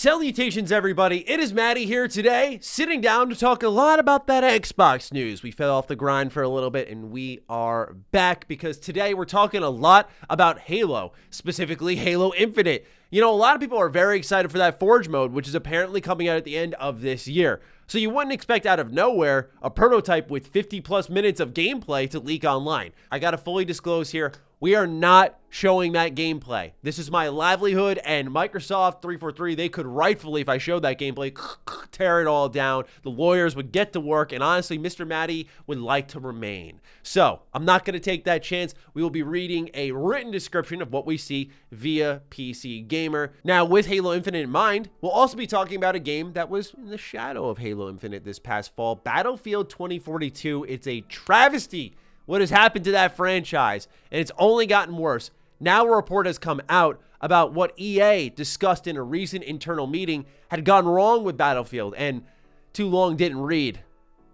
Salutations, everybody. It is Matty here today, sitting down to talk a lot about that Xbox news. We fell off the grind for a little bit, and we are back because today we're talking a lot about Halo, specifically Halo Infinite. You know, a lot of people are very excited for that Forge mode, which is apparently coming out at the end of this year. So you wouldn't expect out of nowhere a prototype with 50 plus minutes of gameplay to leak online. I gotta fully disclose here, we are not showing that gameplay. This is my livelihood, and Microsoft 343, they could rightfully, if I showed that gameplay, tear it all down. The lawyers would get to work, and honestly, Mr. Matty would like to remain. So I'm not going to take that chance. We will be reading a written description of what we see via PC Gamer. Now, with Halo Infinite in mind, we'll also be talking about a game that was in the shadow of Halo Infinite this past fall, Battlefield 2042. It's a travesty what has happened to that franchise, and it's only gotten worse. Now a report has come out about what EA discussed in a recent internal meeting had gone wrong with Battlefield, and too long didn't read.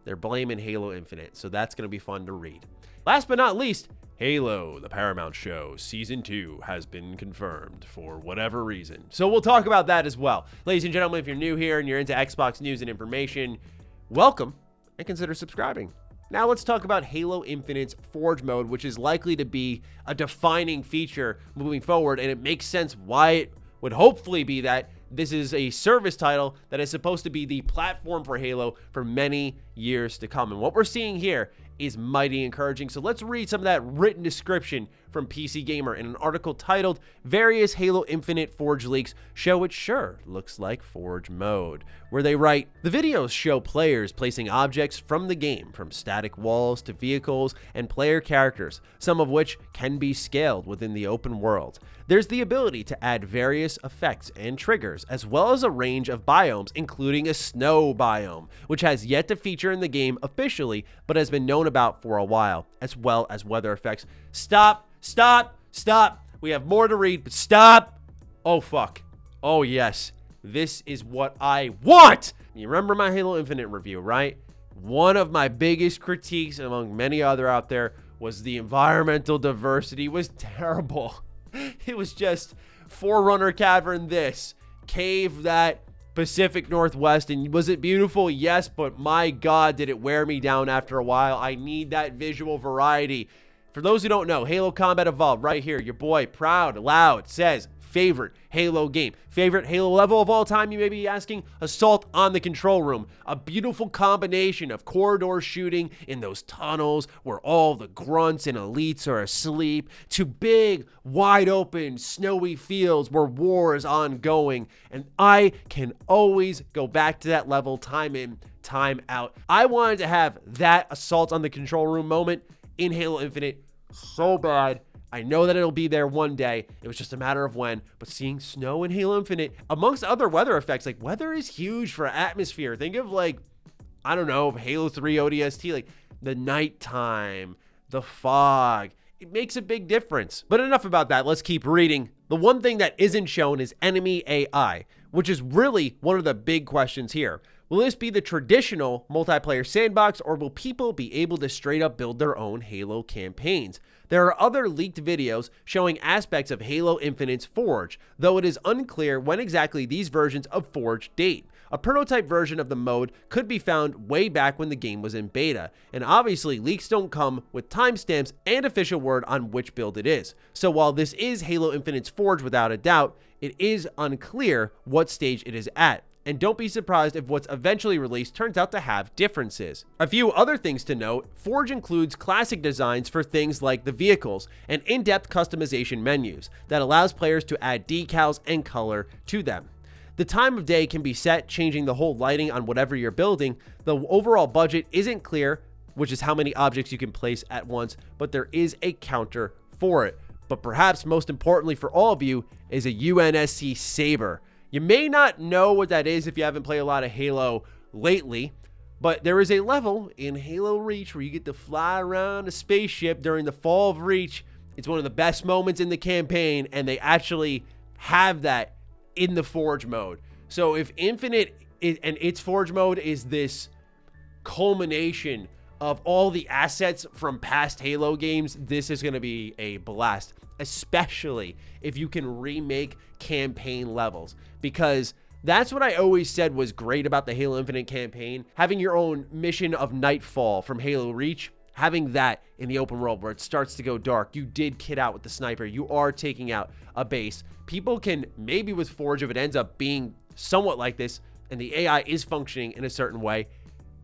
They're blaming Halo Infinite, so that's going to be fun to read. Last but not least, Halo, the Paramount show, Season 2 has been confirmed for whatever reason. So we'll talk about that as well. Ladies and gentlemen, if you're new here and you're into Xbox news and information, welcome and consider subscribing. Now let's talk about Halo Infinite's Forge mode, which is likely to be a defining feature moving forward, and it makes sense why it would hopefully be that. This is a service title that is supposed to be the platform for Halo for many years to come. And what we're seeing here is mighty encouraging. So let's read some of that written description from PC Gamer in an article titled "Various Halo Infinite Forge Leaks Show It Sure Looks Like Forge Mode," where they write, "The videos show players placing objects from the game, from static walls to vehicles and player characters, some of which can be scaled within the open world. There's the ability to add various effects and triggers, as well as a range of biomes, including a snow biome, which has yet to feature in the game officially, but has been known about for a while, as well as weather effects." Stop, stop, stop. We have more to read, but stop. Oh, fuck. Oh, yes. This is what I want. You remember my Halo Infinite review, right? One of my biggest critiques, among many other out there, was the environmental diversity was terrible. It was just Forerunner Cavern this, cave that, Pacific Northwest, and was it beautiful? Yes, but my God, did it wear me down after a while. I need that visual variety. For those who don't know, Halo Combat Evolved, right here, your boy, proud, loud, says, favorite Halo game. Favorite Halo level of all time, you may be asking? Assault on the Control Room. A beautiful combination of corridor shooting in those tunnels where all the grunts and elites are asleep, to big, wide open, snowy fields where war is ongoing. And I can always go back to that level time in, time out. I wanted to have that Assault on the Control Room moment in Halo Infinite so bad. I know that it'll be there one day. It was just a matter of when. But seeing snow in Halo Infinite, amongst other weather effects, like weather is huge for atmosphere. Think of like, I don't know, Halo 3 ODST, like the nighttime, the fog. It makes a big difference. But enough about that. Let's keep reading. The one thing that isn't shown is enemy AI, which is really one of the big questions here. Will this be the traditional multiplayer sandbox, or will people be able to straight up build their own Halo campaigns? There are other leaked videos showing aspects of Halo Infinite's Forge, though it is unclear when exactly these versions of Forge date. A prototype version of the mode could be found way back when the game was in beta, and obviously leaks don't come with timestamps and official word on which build it is. So while this is Halo Infinite's Forge without a doubt, it is unclear what stage it is at. And don't be surprised if what's eventually released turns out to have differences. A few other things to note, Forge includes classic designs for things like the vehicles and in-depth customization menus that allows players to add decals and color to them. The time of day can be set, changing the whole lighting on whatever you're building. The overall budget isn't clear, which is how many objects you can place at once, but there is a counter for it. But perhaps most importantly for all of you is a UNSC Saber. You may not know what that is if you haven't played a lot of Halo lately, but there is a level in Halo Reach where you get to fly around a spaceship during the fall of Reach. It's one of the best moments in the campaign, and they actually have that in the Forge mode. So if Infinite and its Forge mode is this culmination of all the assets from past Halo games, this is going to be a blast, especially if you can remake campaign levels, because That's what I always said was great about the Halo Infinite campaign. Having your own mission of Nightfall from Halo Reach, having that in the open world where it starts to go dark. You did kit out with the sniper. You are taking out a base. People can, maybe with Forge, if it ends up being somewhat like this and the AI is functioning in a certain way,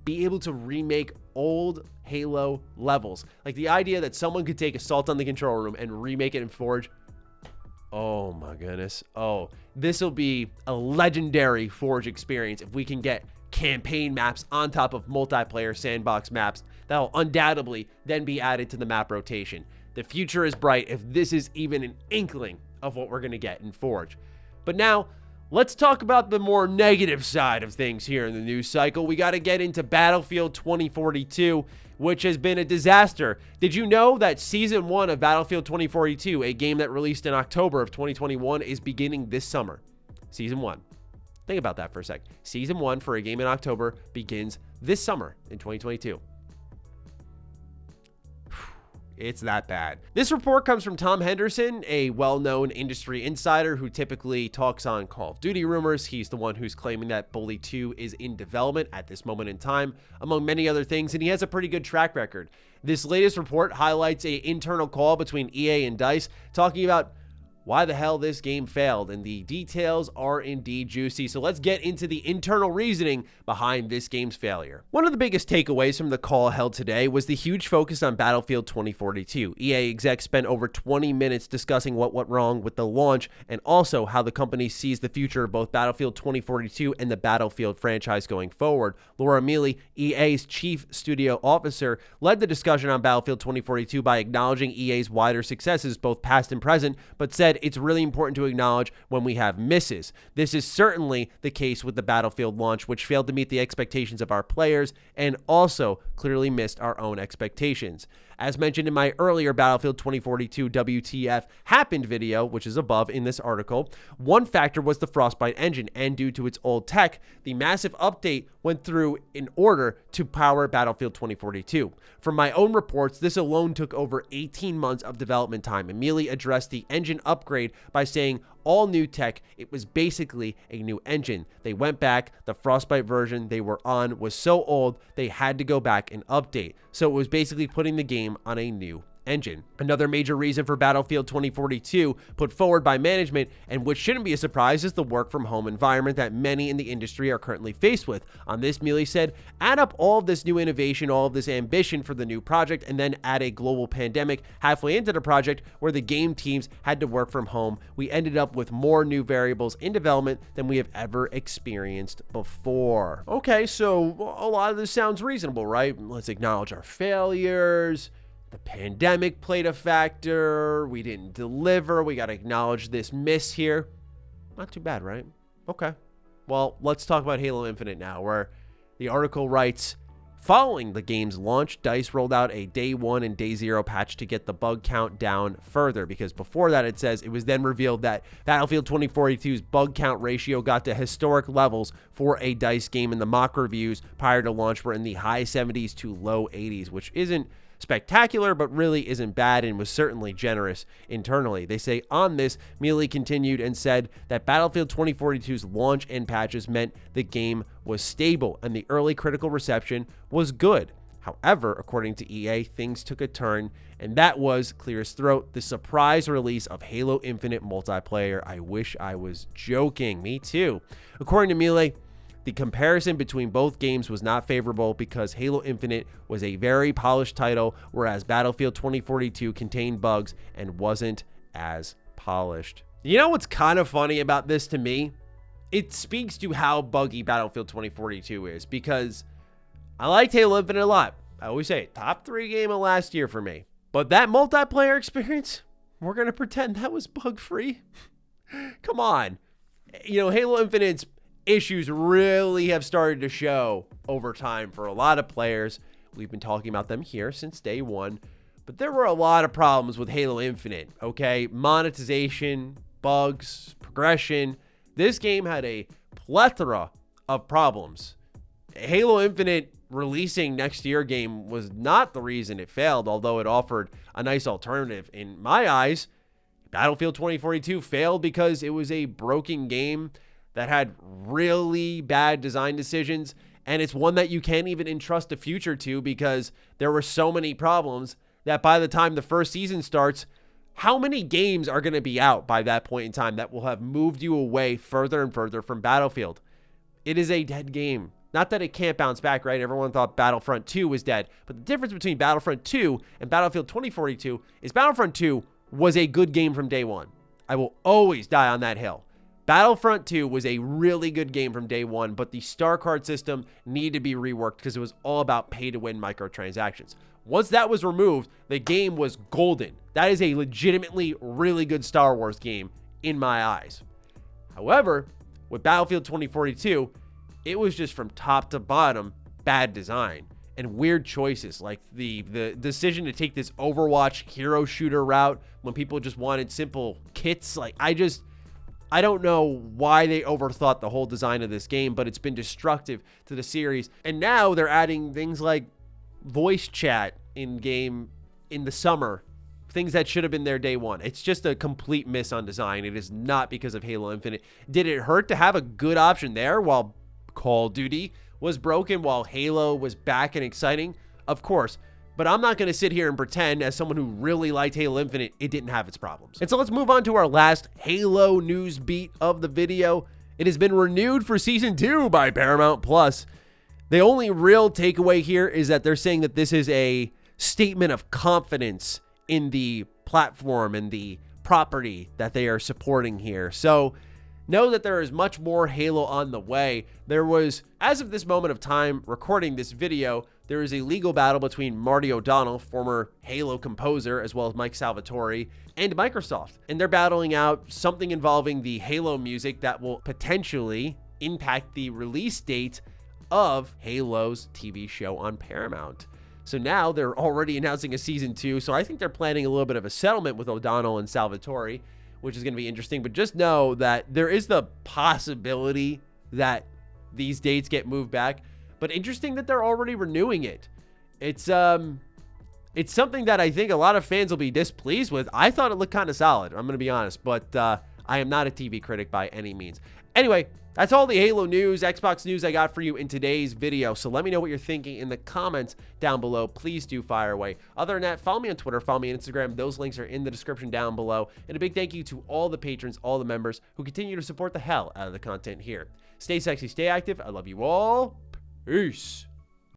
be able to remake old Halo levels. Like the idea that someone could take Assault on the Control Room and remake it in Forge. Oh my goodness. Oh, this will be a legendary Forge experience if we can get campaign maps on top of multiplayer sandbox maps that will undoubtedly then be added to the map rotation. The future is bright if this is even an inkling of what we're going to get in Forge. But now, let's talk about the more negative side of things here in the news cycle. We got to get into Battlefield 2042, which has been a disaster. Did you know that Season 1 of Battlefield 2042, a game that released in October of 2021, is beginning this summer? Season 1. Think about that for a sec. Season 1 for a game in October begins this summer in 2022. It's that bad. This report comes from Tom Henderson, a well-known industry insider who typically talks on Call of Duty rumors. He's the one who's claiming that Bully 2 is in development at this moment in time, among many other things, and he has a pretty good track record. This latest report highlights an internal call between EA and DICE talking about why the hell this game failed, and the details are indeed juicy. So let's get into the internal reasoning behind this game's failure. One of the biggest takeaways from the call held today was the huge focus on Battlefield 2042. EA execs spent over 20 minutes discussing what went wrong with the launch and also how the company sees the future of both Battlefield 2042 and the Battlefield franchise going forward. Laura Mealy, EA's chief studio officer, led the discussion on Battlefield 2042 by acknowledging EA's wider successes, both past and present, but said it's really important to acknowledge when we have misses. This is certainly the case with the Battlefield launch, which failed to meet the expectations of our players and also clearly missed our own expectations. As mentioned in my earlier Battlefield 2042 WTF Happened video, which is above in this article, one factor was the Frostbite engine, and due to its old tech, the massive update went through in order to power Battlefield 2042. From my own reports, this alone took over 18 months of development time. Mealy addressed the engine upgrade by saying, all new tech, it was basically a new engine. They went back, the Frostbite version they were on was so old, they had to go back and update. So it was basically putting the game on a new engine. Another major reason for Battlefield 2042 put forward by management, and which shouldn't be a surprise, is the work from home environment that many in the industry are currently faced with. On this, Mealy said, add up all of this new innovation, all of this ambition for the new project, and then add a global pandemic halfway into the project where the game teams had to work from home. We ended up with more new variables in development than we have ever experienced before. Okay, so a lot of this sounds reasonable, right? Let's acknowledge our failures. The pandemic played a factor. We didn't deliver. We got to acknowledge this miss here. Not too bad, right? Okay. Well, let's talk about Halo Infinite now, where the article writes, following the game's launch, DICE rolled out a day 1 and day 0 patch to get the bug count down further, because before that, it says it was then revealed that Battlefield 2042's bug count ratio got to historic levels for a DICE game, and the mock reviews prior to launch were in the high 70s to low 80s, which isn't spectacular, but really isn't bad, and was certainly generous internally. They say on this, Mealy continued and said that Battlefield 2042's launch and patches meant the game was stable and the early critical reception was good. However, according to EA, things took a turn, and that was, clear as throat, the surprise release of Halo Infinite multiplayer. I wish I was joking. Me too. According to Mealy, the comparison between both games was not favorable because Halo Infinite was a very polished title, whereas Battlefield 2042 contained bugs and wasn't as polished. You know what's kind of funny about this to me? It speaks to how buggy Battlefield 2042 is, because I liked Halo Infinite a lot. I always say top 3 game of last year for me. But that multiplayer experience, we're going to pretend that was bug-free? Come on. You know, Halo Infinite's issues really have started to show over time for a lot of players. We've been talking about them here since day 1, but there were a lot of problems with Halo Infinite, okay? Monetization, bugs, progression. This game had a plethora of problems. Halo Infinite releasing next year game was not the reason it failed, although it offered a nice alternative. In my eyes, Battlefield 2042 failed because it was a broken game that had really bad design decisions, and it's one that you can't even entrust the future to because there were so many problems that by the time the first season starts, how many games are going to be out by that point in time that will have moved you away further and further from Battlefield? It is a dead game. Not that it can't bounce back, right? Everyone thought Battlefront 2 was dead. But the difference between Battlefront 2 and Battlefield 2042 is Battlefront 2 was a good game from day one. I will always die on that hill. Battlefront 2 was a really good game from day one, but the star card system needed to be reworked because it was all about pay-to-win microtransactions. Once that was removed, the game was golden. That is a legitimately really good Star Wars game in my eyes. However, with Battlefield 2042, it was just from top to bottom bad design and weird choices, like the decision to take this Overwatch hero shooter route when people just wanted simple kits. Like, I don't know why they overthought the whole design of this game, but it's been destructive to the series. And now they're adding things like voice chat in game in the summer, things that should have been there day one. It's just a complete miss on design. It is not because of Halo Infinite. Did it hurt to have a good option there while Call of Duty was broken, while Halo was back and exciting? Of course. But I'm not going to sit here and pretend, as someone who really liked Halo Infinite, it didn't have its problems. And so let's move on to our last Halo news beat of the video. It has been renewed for Season 2 by Paramount+. The only real takeaway here is that they're saying that this is a statement of confidence in the platform and the property that they are supporting here. So know that there is much more Halo on the way. There was, as of this moment of time recording this video, there is a legal battle between Marty O'Donnell, former Halo composer, as well as Mike Salvatore, and Microsoft. And they're battling out something involving the Halo music that will potentially impact the release date of Halo's TV show on Paramount. So now they're already announcing a Season 2, so I think they're planning a little bit of a settlement with O'Donnell and Salvatore, which is going to be interesting. But just know that there is the possibility that these dates get moved back. But interesting that they're already renewing it. It's something that I think a lot of fans will be displeased with. I thought it looked kind of solid, I'm going to be honest. But I am not a TV critic by any means. Anyway, that's all the Halo news, Xbox news I got for you in today's video. So let me know what you're thinking in the comments down below. Please do fire away. Other than that, follow me on Twitter, follow me on Instagram. Those links are in the description down below. And a big thank you to all the patrons, all the members who continue to support the hell out of the content here. Stay sexy, stay active. I love you all. Peace.